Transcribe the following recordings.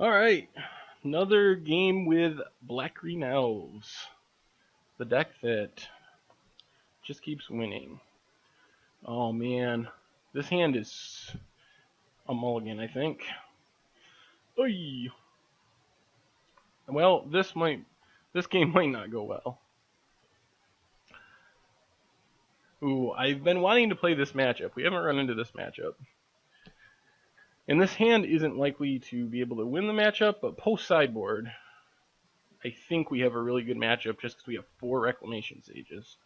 Alright, another game with Black Green Elves. The deck that just keeps winning. Oh man, this hand is a mulligan, I think. Oy. Well, this game might not go well. Ooh, I've been wanting to play this matchup. We haven't run into this matchup. And this hand isn't likely to be able to win the matchup, but post-sideboard, I think we have a really good matchup just because we have 4 Reclamation Sages.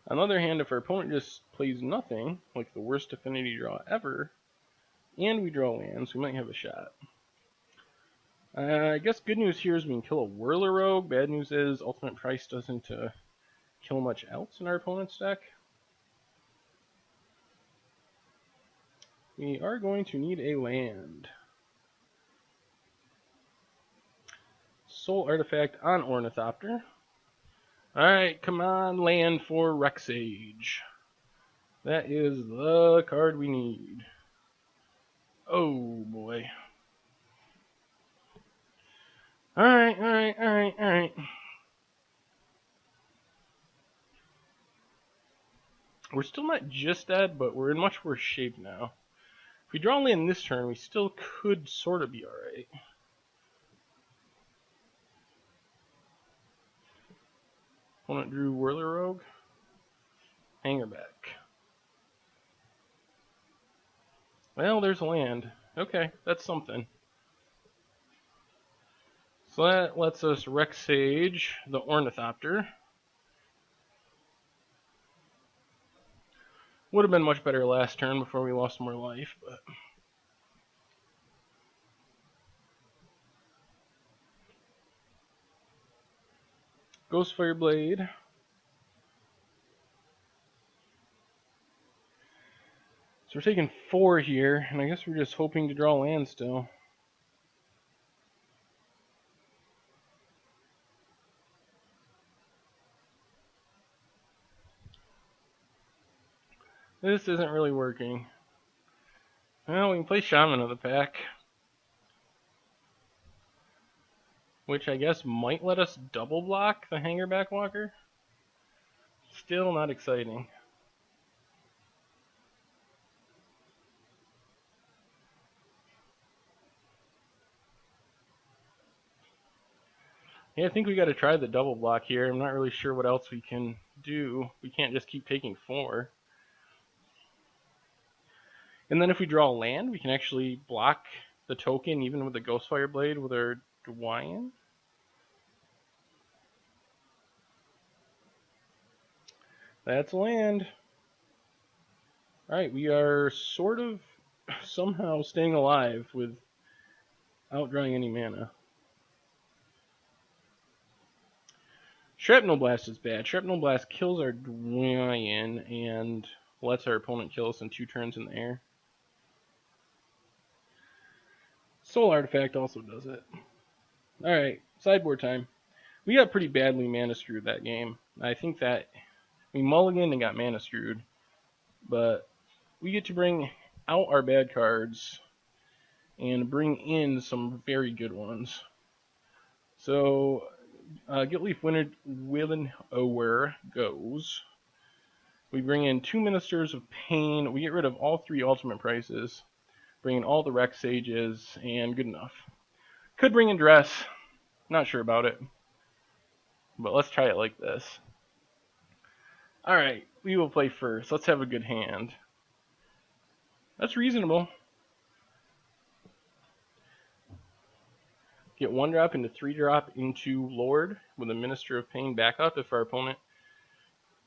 On the other hand, if our opponent just plays nothing, like the worst affinity draw ever, and we draw lands, we might have a shot. I guess good news here is we can kill a Whirler Rogue. Bad news is ultimate price doesn't kill much else in our opponent's deck. We are going to need a land. Ensoul Artifact on Ornithopter. Alright, come on, land for Rexage. That is the card we need. Oh boy. Alright. We're still not just dead, but we're in much worse shape now. If we draw land this turn, we still could sort of be alright. Opponent drew Whirler Rogue. Hanger back. Well, there's land. Okay, that's something. So that lets us Rexage the Ornithopter. Would have been much better last turn before we lost more life, but... Ghostfire Blade. So we're taking 4 here, and I guess we're just hoping to draw land still. This isn't really working. Well, we can play Shaman of the Pack, which I guess might let us double block the Hangerback Walker. Still not exciting. Yeah, I think we got to try the double block here. I'm not really sure what else we can do. We can't just keep taking 4. And then if we draw land, we can actually block the token even with the Ghostfire Blade with our Dwayne. That's land. Alright, we are sort of somehow staying alive without drawing any mana. Shrapnel Blast is bad. Shrapnel Blast kills our Dwayne and lets our opponent kill us in 2 turns in the air. Ensoul Artifact also does it. Alright, sideboard time. We got pretty badly mana screwed that game. I think that we mulliganed and got mana screwed. But we get to bring out our bad cards and bring in some very good ones. So, Giltleaf Willower goes. We bring in 2 Ministers of Pain. We get rid of all 3 ultimate prices. Bring in all the Rexages, and good enough. Could bring in Dress. Not sure about it. But let's try it like this. Alright, we will play first. Let's have a good hand. That's reasonable. Get 1 drop into 3 drop into Lord with a Minister of Pain backup if our opponent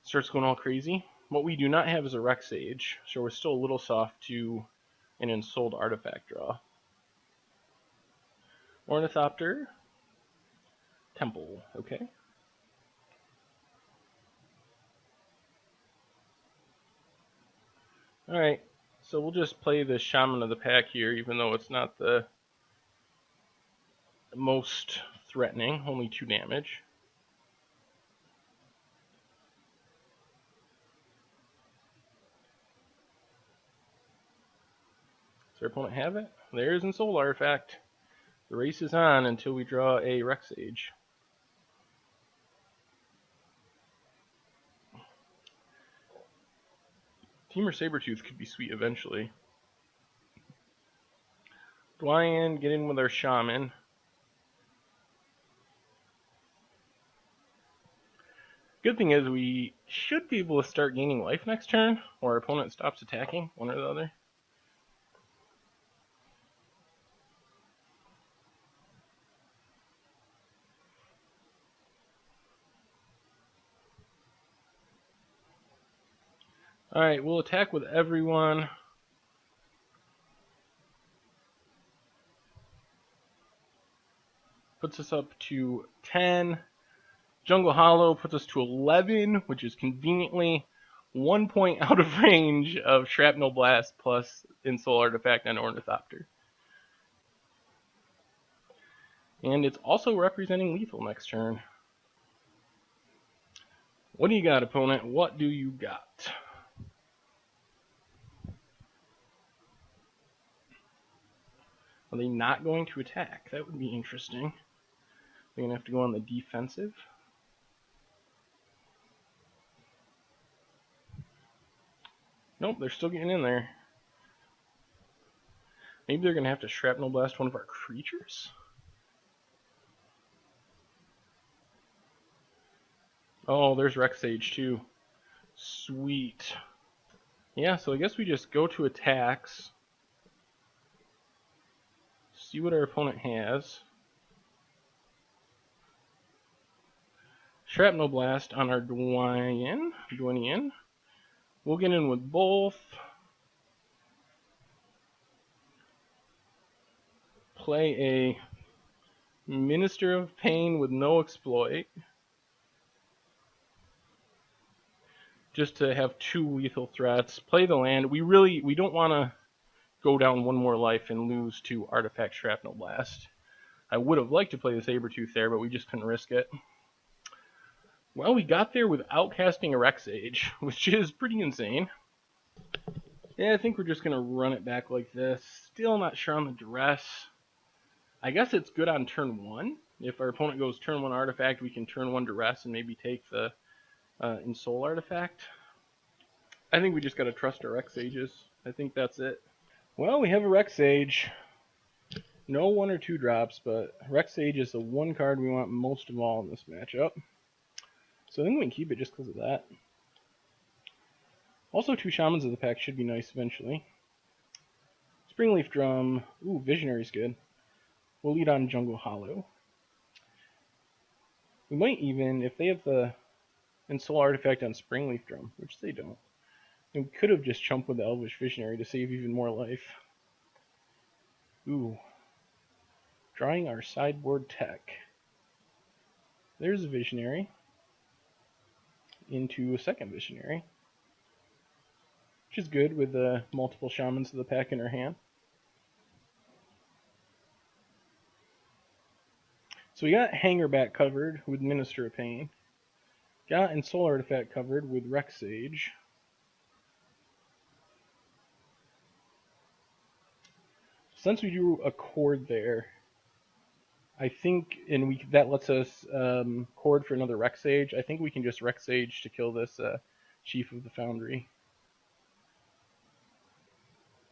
starts going all crazy. What we do not have is a Rexage, so we're still a little soft to an Ensouled Artifact draw. Ornithopter. Temple, okay. Alright, so we'll just play the Shaman of the Pack here, even though it's not the most threatening, only 2 damage. Does our opponent have it? There's Ensoul Artifact. The race is on until we draw a Rec Sage. Temur Sabertooth could be sweet eventually. Dwyan, get in with our Shaman. Good thing is we should be able to start gaining life next turn, or our opponent stops attacking, one or the other. Alright, we'll attack with everyone. Puts us up to 10. Jungle Hollow puts us to 11, which is conveniently 1 point out of range of Shrapnel Blast plus Ensoul Artifact and Ornithopter. And it's also representing lethal next turn. What do you got, opponent? What do you got? Are they not going to attack? That would be interesting. They're going to have to go on the defensive. Nope, they're still getting in there. Maybe they're going to have to Shrapnel Blast one of our creatures? Oh, there's Rec Sage too. Sweet. Yeah, so I guess we just go to attacks. See what our opponent has. Shrapnel Blast on our Dwayne. We'll get in with both. Play a Minister of Pain with no exploit. Just to have 2 lethal threats. Play the land. We don't want to go down 1 more life and lose to Artifact Shrapnel Blast. I would have liked to play the Sabertooth there, but we just couldn't risk it. Well, we got there without casting a Rec Sage, which is pretty insane. Yeah, I think we're just going to run it back like this. Still not sure on the duress. I guess it's good on turn 1. If our opponent goes turn 1 Artifact, we can turn 1 duress and maybe take the Ensoul Artifact. I think we just got to trust our Rec Sages. I think that's it. Well, we have a Rec Sage. No 1 or 2 drops, but Rec Sage is the 1 card we want most of all in this matchup. So I think we can keep it just because of that. Also, 2 Shamans of the Pack should be nice eventually. Springleaf Drum. Ooh, Visionary's good. We'll lead on Jungle Hollow. We might even, if they have the Ensoul Artifact on Springleaf Drum, which they don't, then we could have just chumped with the Elvish Visionary to save even more life. Ooh. Drawing our sideboard tech. There's a Visionary. Into a second Visionary. Which is good with the multiple Shamans of the Pack in our hand. So we got Hangerback covered with Minister of Pain. Got Ensoul Artifact covered with Rec Sage. Since we do a Chord there, I think, and that lets us Chord for another Rec Sage, I think we can just Rec Sage to kill this Chief of the Foundry.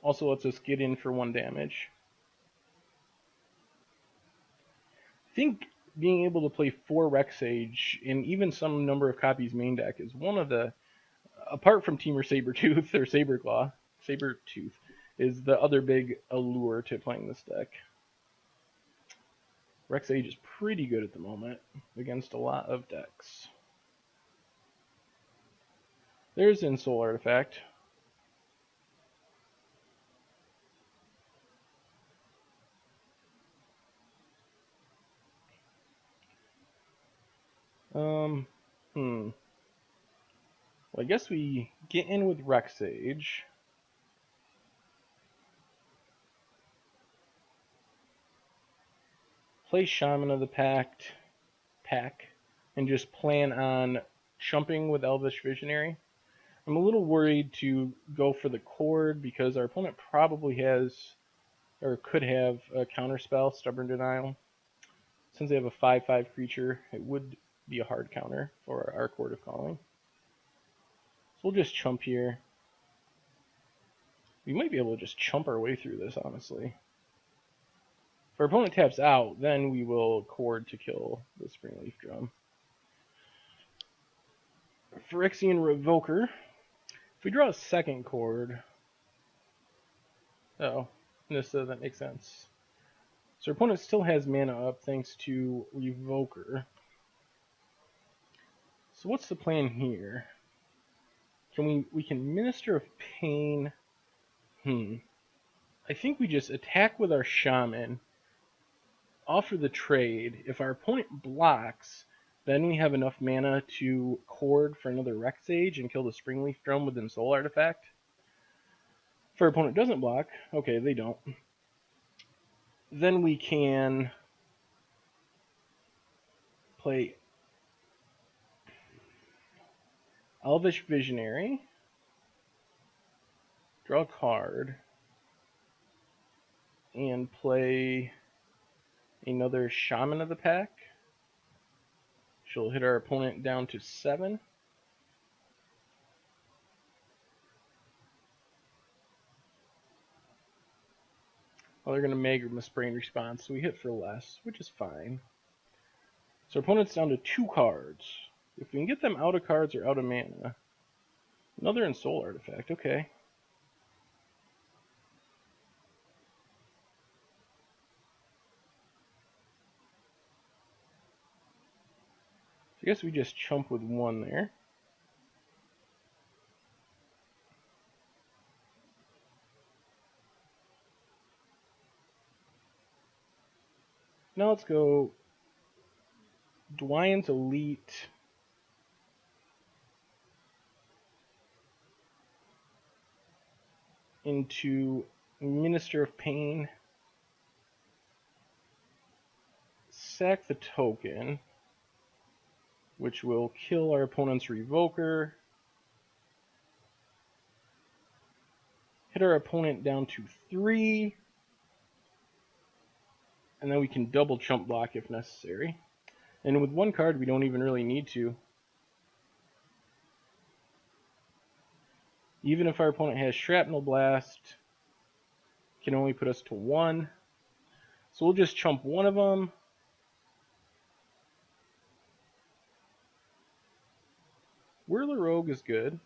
Also lets us get in for 1 damage. I think being able to play 4 Rec Sage in even some number of copies main deck is one of the, apart from Temur Sabertooth or Sabertooth, is the other big allure to playing this deck. Rec Sage is pretty good at the moment against a lot of decks. There's Ensoul Artifact. Well, I guess we get in with Rec Sage. Play Shaman of the Pack, and just plan on chumping with Elvish Visionary. I'm a little worried to go for the Chord because our opponent probably has or could have a counter spell, Stubborn Denial. Since they have a 5/5 creature, it would be a hard counter for our Court of Calling. So we'll just chump here. We might be able to just chump our way through this, honestly. If our opponent taps out, then we will Chord to kill the Springleaf Drum. Phyrexian Revoker. If we draw a second Chord... Oh, this doesn't make sense. So our opponent still has mana up thanks to Revoker. So what's the plan here? We can Minister of Pain. I think we just attack with our Shaman, offer the trade. If our opponent blocks, then we have enough mana to Chord for another Rex Sage and kill the Springleaf Drum with Ensoul Artifact. If our opponent doesn't block, okay, they don't. Then we can play Elvish Visionary, draw a card, and play another Shaman of the Pack. She'll hit our opponent down to 7. Well, they're going to Magram a Sprain Response, so we hit for less, which is fine. So our opponent's down to 2 cards. If we can get them out of cards or out of mana. Another Ensoul Artifact, okay. I guess we just chump with 1 there. Now let's go Dwyne's Elite. Into Minister of Pain. Sack the token, which will kill our opponent's Revoker. Hit our opponent down to 3. And then we can double chump block if necessary. And with 1 card, we don't even really need to. Even if our opponent has Shrapnel Blast, can only put us to 1. So we'll just chump 1 of them. Whirler Rogue is good.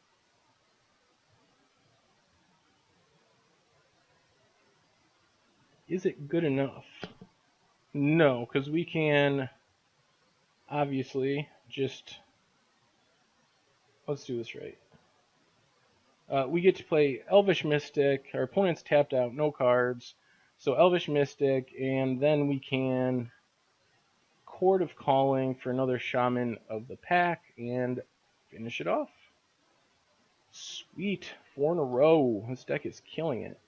Is it good enough? No, because we can obviously just... Let's do this right. We get to play Elvish Mystic. Our opponent's tapped out, no cards. So Elvish Mystic, and then we can Court of Calling for another Shaman of the Pack and finish it off. Sweet. 4 in a row. This deck is killing it.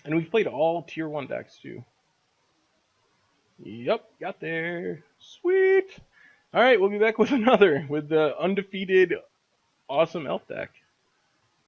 And we've played all Tier 1 decks too. Yep, got there. Sweet. Alright, we'll be back with another, with the undefeated awesome elf deck.